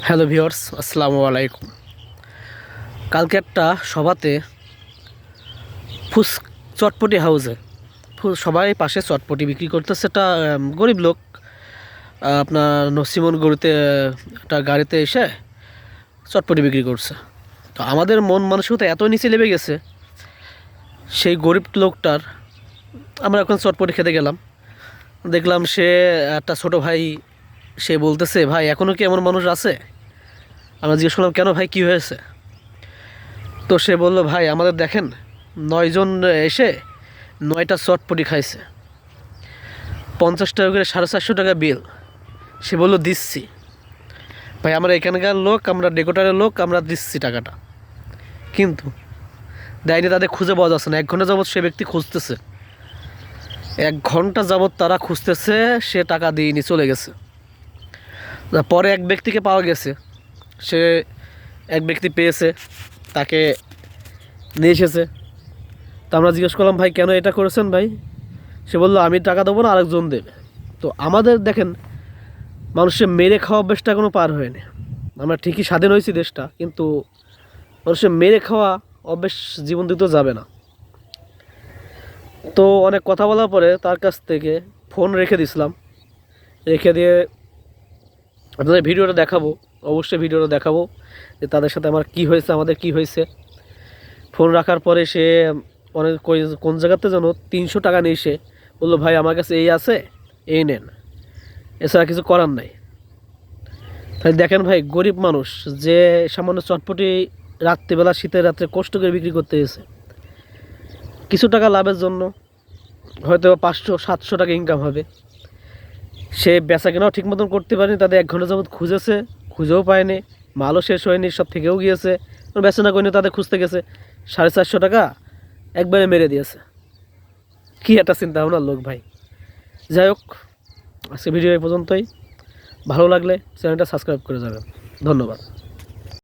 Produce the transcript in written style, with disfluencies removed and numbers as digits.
Hello viewers, আসসালামু আলাইকুম। কালকে একটা সভাতে ফুস চটপটি হাউসে সবাই পাশে চটপটি বিক্রি করতেছে। একটা গরিব লোক আপনার নসিমন গরুতে একটা গাড়িতে এসে চটপটি বিক্রি করছে। তো আমাদের মন মানসিকতা এত নিচে নেমে গেছে, সেই গরিব লোকটার আমরা এখন চটপটি খেতে গেলাম, দেখলাম সে একটা ছোট ভাই, সে বলতেছে, ভাই এখনও কি এমন মানুষ আছে? আমরা জিজ্ঞেস করলাম, কেন ভাই, কী হয়েছে? তো সে বললো, ভাই আমাদের দেখেন 9 জন এসে 9টা চটপটি খাইছে, 50 টাকা করে, 450 টাকা বিল। সে বললো দিচ্ছি। ভাই আমরা এখানকার লোক, আমরা ডেকোটারের লোক, আমরা দিচ্ছি টাকাটা, কিন্তু দেয়নি। তাদের খুঁজে পাওয়া যাচ্ছে না। 1 ঘন্টা যাবৎ সে ব্যক্তি খুঁজতেছে, 1 ঘন্টা যাবৎ তারা খুঁজতেছে, সে টাকা দিইনি, চলে গেছে। পরে এক ব্যক্তিকে পাওয়া গেছে, সে এক ব্যক্তি পেয়েছে, তাকে নিয়ে এসেছে। তো আমরা জিজ্ঞেস করলাম, ভাই কেন এটা করেছেন ভাই? সে বললো, আমি টাকা দেবো না, আরেকজন দেবে। তো আমাদের দেখেন, মানুষের মেরে খাওয়া অভ্যেসটা এখনও পার হয়নি। আমরা ঠিকই স্বাধীন হয়েছি দেশটা, কিন্তু মানুষের মেরে খাওয়া অভ্যেস জীবন দিতেও যাবে না। তো অনেক কথা বলার পরে তার কাছ থেকে ফোন রেখে দিয়েছিলাম। রেখে দিয়ে আপনাদের ভিডিওটা দেখাবো, অবশ্যই ভিডিওটা দেখাবো যে তাদের সাথে আমার কী হয়েছে, আমাদের কি হয়েছে। ফোন রাখার পরে সে অনেক কোন জায়গাতে যেন 300 টাকা নিয়ে এসে বললো, ভাই আমার কাছে এই আছে, এই নেন, এছাড়া কিছু করার নাই। তাই দেখেন ভাই, গরিব মানুষ যে সামান্য চটপটি রাত্রিবেলা, শীতের রাত্রে কষ্ট করে বিক্রি করতে এসে কিছু টাকা লাভের জন্য, হয়তো 500-700 টাকা ইনকাম হবে, সে বেচা কেনাও ঠিক মতন করতে পারেনি। তাদের 1 ঘন্টা যাবৎ খুঁজেছে, খুঁজেও পায়নি, মালও শেষ হয়নি, সব থেকেও গিয়েছে, বেচা না করেনি, তাদের খুঁজতে গেছে, 450 টাকা একবারে মেরে দিয়েছে। কী একটা চিন্তা ভাবনার লোক ভাই। যাই হোক, আজকে ভিডিও এই পর্যন্তই। ভালো লাগলে চ্যানেলটা সাবস্ক্রাইব করে যাবেন। ধন্যবাদ।